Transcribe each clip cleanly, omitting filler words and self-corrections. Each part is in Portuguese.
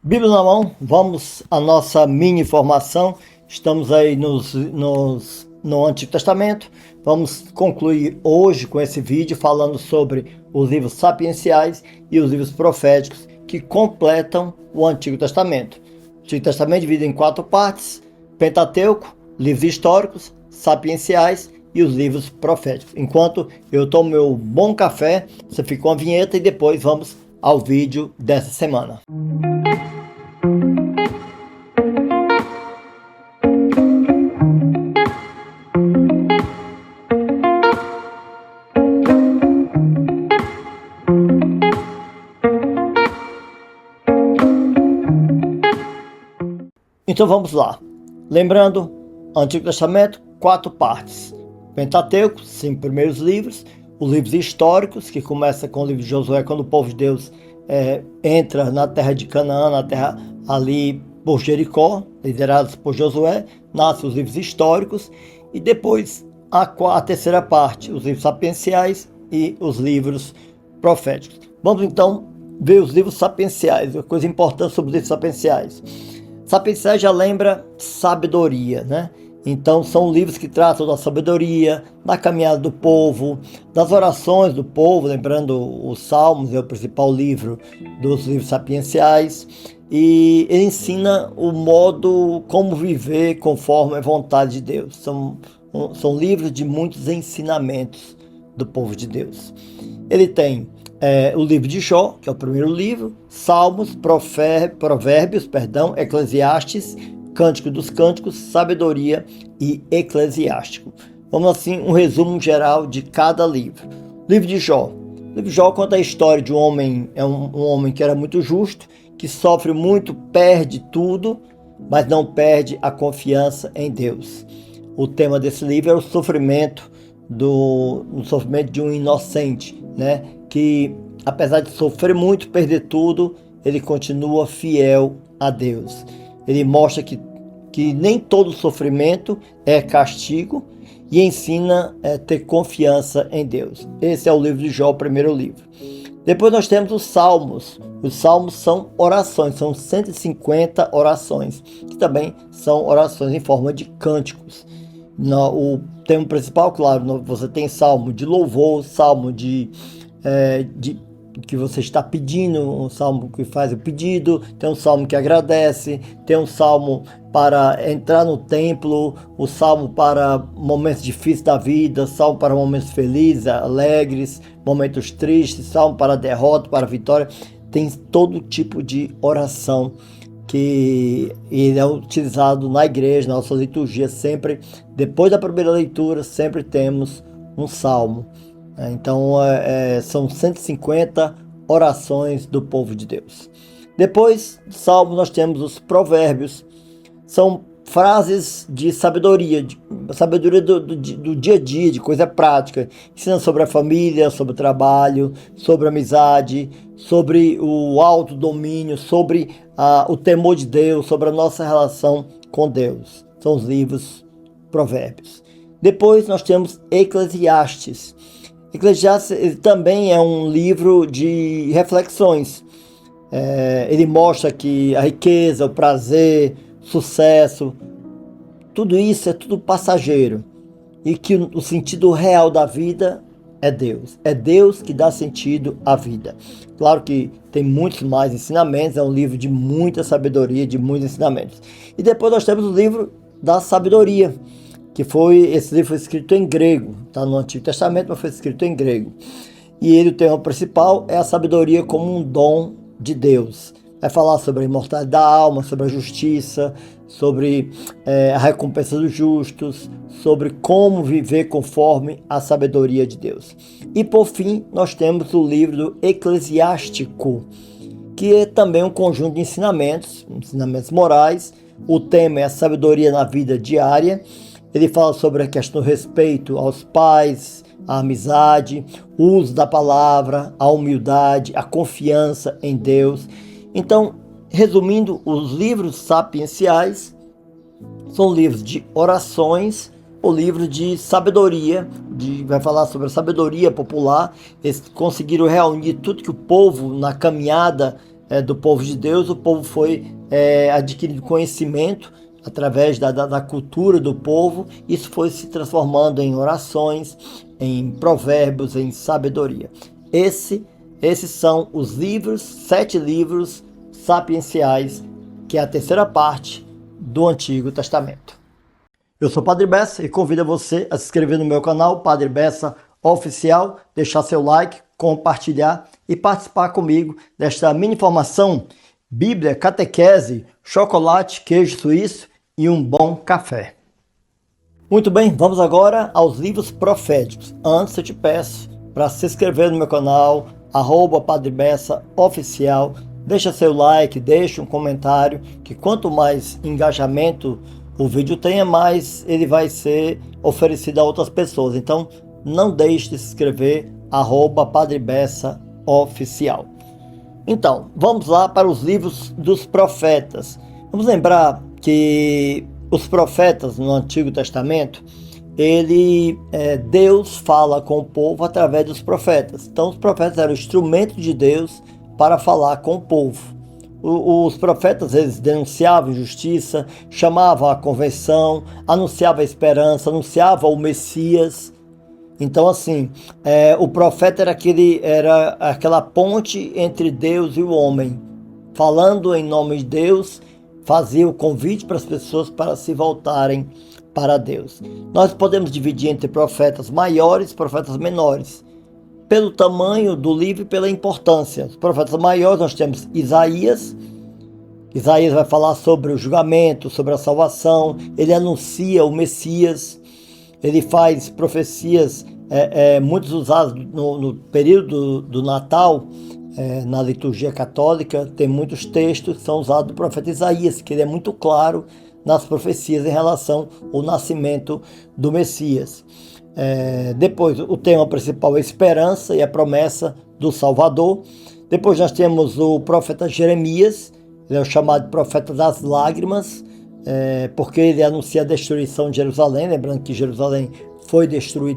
Bíblia na mão, vamos à nossa mini formação. Estamos aí no Antigo Testamento. Vamos concluir hoje com esse vídeo falando sobre os livros sapienciais e os livros proféticos que completam o Antigo Testamento. O Antigo Testamento é dividido em 4 partes: Pentateuco, livros históricos, sapienciais e os livros proféticos. Enquanto eu tomo meu bom café, você fica com a vinheta e depois vamos ao vídeo dessa semana. Então vamos lá. Lembrando, Antigo Testamento, 4 partes. Pentateuco, 5 primeiros livros. Os livros históricos, que começa com o livro de Josué, quando o povo de Deus entra na terra de Canaã, na terra ali por Jericó, liderados por Josué. Nascem os livros históricos. E depois a terceira parte, os livros sapienciais e os livros proféticos. Vamos então ver os livros sapienciais, uma coisa importante sobre os livros sapienciais. Sapienciais já lembra sabedoria, né? Então são livros que tratam da sabedoria, da caminhada do povo, das orações do povo, lembrando os Salmos, é o principal livro dos livros sapienciais, e ele ensina o modo como viver conforme a vontade de Deus. São livros de muitos ensinamentos do povo de Deus. Ele tem o livro de Jó, que é o primeiro livro, Salmos, Provérbios, Eclesiastes, Cântico dos Cânticos, Sabedoria e Eclesiástico. Vamos assim, um resumo geral de cada livro. Livro de Jó. O livro de Jó conta a história de um homem, um homem que era muito justo, que sofre muito, perde tudo, mas não perde a confiança em Deus. O tema desse livro é o sofrimento de um inocente, né? Que apesar de sofrer muito, perder tudo, ele continua fiel a Deus. Ele mostra que nem todo sofrimento é castigo e ensina a ter confiança em Deus. Esse é o livro de Jó, o primeiro livro. Depois nós temos os Salmos. Os Salmos são orações, são 150 orações, que também são orações em forma de cânticos. O tema principal, claro, você tem salmo de louvor, salmo de que você está pedindo, um salmo que faz o pedido, tem um salmo que agradece, tem um salmo para entrar no templo, o salmo para momentos difíceis da vida, salmo para momentos felizes, alegres, momentos tristes, salmo para derrota, para vitória. Tem todo tipo de oração que ele é utilizado na igreja, na nossa liturgia, sempre, depois da primeira leitura, sempre temos um salmo. Então são 150 orações do povo de Deus. Depois do Salmo nós temos os Provérbios. São frases de sabedoria, sabedoria do dia a dia, de coisa prática. Ensina sobre a família, sobre o trabalho, sobre a amizade, sobre o autodomínio, sobre o temor de Deus, sobre a nossa relação com Deus. São os livros Provérbios. Depois nós temos Eclesiastes. Eclesiastes também é um livro de reflexões. Ele mostra que a riqueza, o prazer, o sucesso, tudo isso é tudo passageiro. E que o sentido real da vida é Deus. É Deus que dá sentido à vida. Claro que tem muitos mais ensinamentos, é um livro de muita sabedoria, de muitos ensinamentos. E depois nós temos o livro da sabedoria, esse livro foi escrito em grego, está no Antigo Testamento, mas foi escrito em grego. E o tema principal é a sabedoria como um dom de Deus. Vai falar sobre a imortalidade da alma, sobre a justiça, sobre a recompensa dos justos, sobre como viver conforme a sabedoria de Deus. E por fim, nós temos o livro do Eclesiástico, que é também um conjunto de ensinamentos morais. O tema é a sabedoria na vida diária. Ele fala sobre a questão do respeito aos pais, a amizade, o uso da palavra, a humildade, a confiança em Deus. Então, resumindo, os livros sapienciais são livros de orações ou livros de sabedoria, vai falar sobre a sabedoria popular. Eles conseguiram reunir tudo que o povo na caminhada do povo de Deus, o povo foi adquirindo conhecimento através da cultura do povo. Isso foi se transformando em orações, em provérbios, em sabedoria. Esses são os livros, 7 livros sapienciais, que é a terceira parte do Antigo Testamento. Eu sou o Padre Bessa e convido você a se inscrever no meu canal, Padre Bessa Oficial, deixar seu like, compartilhar e participar comigo desta mini formação: Bíblia, catequese, chocolate, queijo suíço e um bom café. Muito bem, vamos agora aos livros proféticos. Antes eu te peço para se inscrever no meu canal, Padre Bessa Oficial, deixa seu like, deixa um comentário, que quanto mais engajamento o vídeo tenha, mais ele vai ser oferecido a outras pessoas. Então não deixe de se inscrever, Padre Bessa Oficial. Então, vamos lá para os livros dos profetas. Vamos lembrar que os profetas no Antigo Testamento, Deus fala com o povo através dos profetas. Então os profetas eram instrumento de Deus para falar com o povo. Os profetas, eles denunciavam injustiça, chamavam a conversão, anunciavam a esperança, anunciavam o Messias. Então, assim, o profeta era aquela ponte entre Deus e o homem. Falando em nome de Deus, fazia o convite para as pessoas para se voltarem para Deus. Nós podemos dividir entre profetas maiores e profetas menores, pelo tamanho do livro e pela importância. Os profetas maiores nós temos Isaías. Isaías vai falar sobre o julgamento, sobre a salvação, ele anuncia o Messias, ele faz profecias muitas usadas no período do Natal. Na liturgia católica tem muitos textos que são usados do profeta Isaías, que ele é muito claro nas profecias em relação ao nascimento do Messias. Depois, o tema principal é a esperança e a promessa do Salvador. Depois nós temos o profeta Jeremias, ele é o chamado profeta das lágrimas, porque ele anuncia a destruição de Jerusalém, lembrando que Jerusalém foi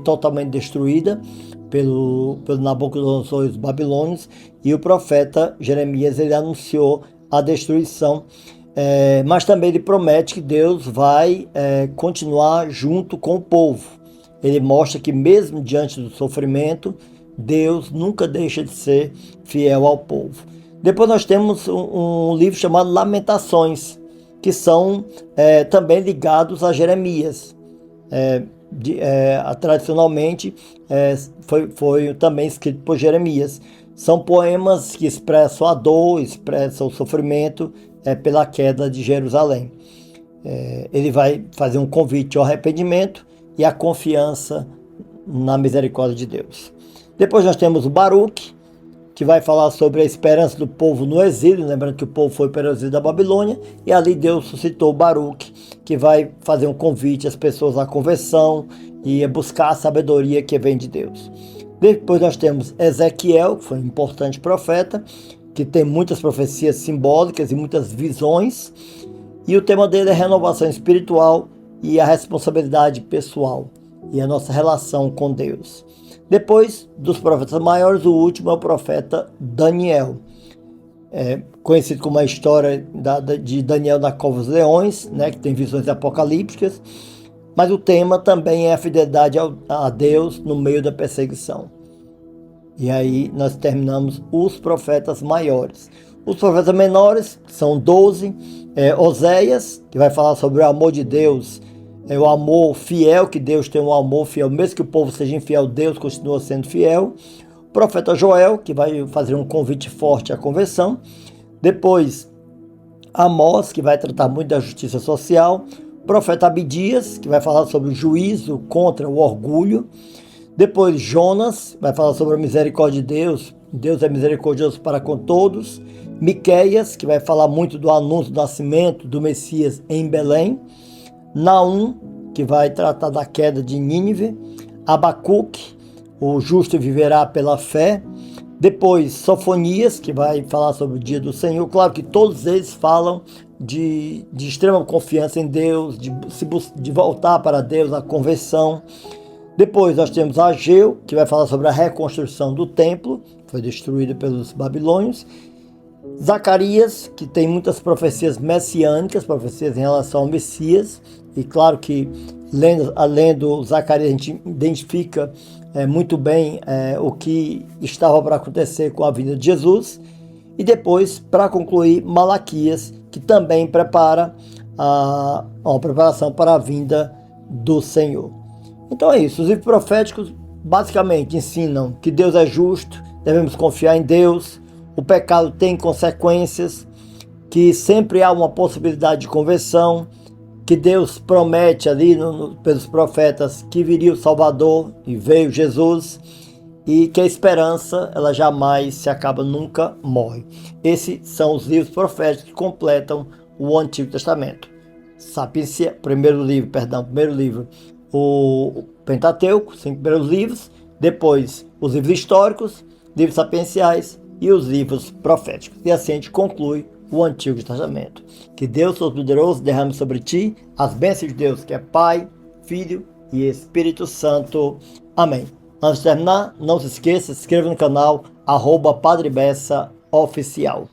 totalmente destruída pelo Nabucodonosor e os babilônios, e o profeta Jeremias, ele anunciou a destruição, mas também ele promete que Deus vai continuar junto com o povo. Ele mostra que mesmo diante do sofrimento, Deus nunca deixa de ser fiel ao povo. Depois nós temos um livro chamado Lamentações, que são também ligados a Jeremias. Tradicionalmente foi também escrito por Jeremias. São poemas que expressam a dor, expressam o sofrimento pela queda de Jerusalém. Ele vai fazer um convite ao arrependimento e à confiança na misericórdia de Deus. Depois nós temos o Baruque, que vai falar sobre a esperança do povo no exílio, lembrando que o povo foi para o exílio da Babilônia, e ali Deus suscitou o Baruque, que vai fazer um convite às pessoas à conversão e a buscar a sabedoria que vem de Deus. Depois nós temos Ezequiel, que foi um importante profeta, que tem muitas profecias simbólicas e muitas visões, e o tema dele é renovação espiritual e a responsabilidade pessoal e a nossa relação com Deus. Depois dos profetas maiores, o último é o profeta Daniel, conhecido como a história de Daniel na cova dos leões, que tem visões apocalípticas, mas o tema também é a fidelidade a Deus no meio da perseguição. E aí nós terminamos os profetas maiores. Os profetas menores são 12, Oséias, que vai falar sobre o amor de Deus, o amor fiel, que Deus tem um amor fiel, mesmo que o povo seja infiel, Deus continua sendo fiel. O profeta Joel, que vai fazer um convite forte à conversão. Depois, Amós, que vai tratar muito da justiça social. O profeta Abidias, que vai falar sobre o juízo contra o orgulho. Depois, Jonas, vai falar sobre a misericórdia de Deus. Deus é misericordioso para com todos. Miqueias, que vai falar muito do anúncio do nascimento do Messias em Belém. Naum, que vai tratar da queda de Nínive. Abacuque, o justo viverá pela fé. Depois, Sofonias, que vai falar sobre o dia do Senhor. Claro que todos eles falam de extrema confiança em Deus, de voltar para Deus, a conversão. Depois nós temos Ageu, que vai falar sobre a reconstrução do templo, que foi destruído pelos babilônios. Zacarias, que tem muitas profecias messiânicas, profecias em relação ao Messias, e claro que lendo Zacarias a gente identifica muito bem o que estava para acontecer com a vinda de Jesus. E depois, para concluir, Malaquias, que também prepara uma preparação para a vinda do Senhor. Então é isso, os livros proféticos basicamente ensinam que Deus é justo, devemos confiar em Deus, o pecado tem consequências, que sempre há uma possibilidade de conversão, que Deus promete ali pelos profetas que viria o Salvador e veio Jesus, e que a esperança ela jamais se acaba, nunca morre. Esses são os livros proféticos que completam o Antigo Testamento. Sapiência, primeiro livro, o Pentateuco, 5 primeiros livros, depois os livros históricos, livros sapienciais e os livros proféticos. E assim a gente conclui o Antigo Testamento. Que Deus Todo-Poderoso derrame sobre ti as bênçãos de Deus, que é Pai, Filho e Espírito Santo. Amém. Antes de terminar, não se esqueça, se inscreva no canal @Padre Bessa Oficial.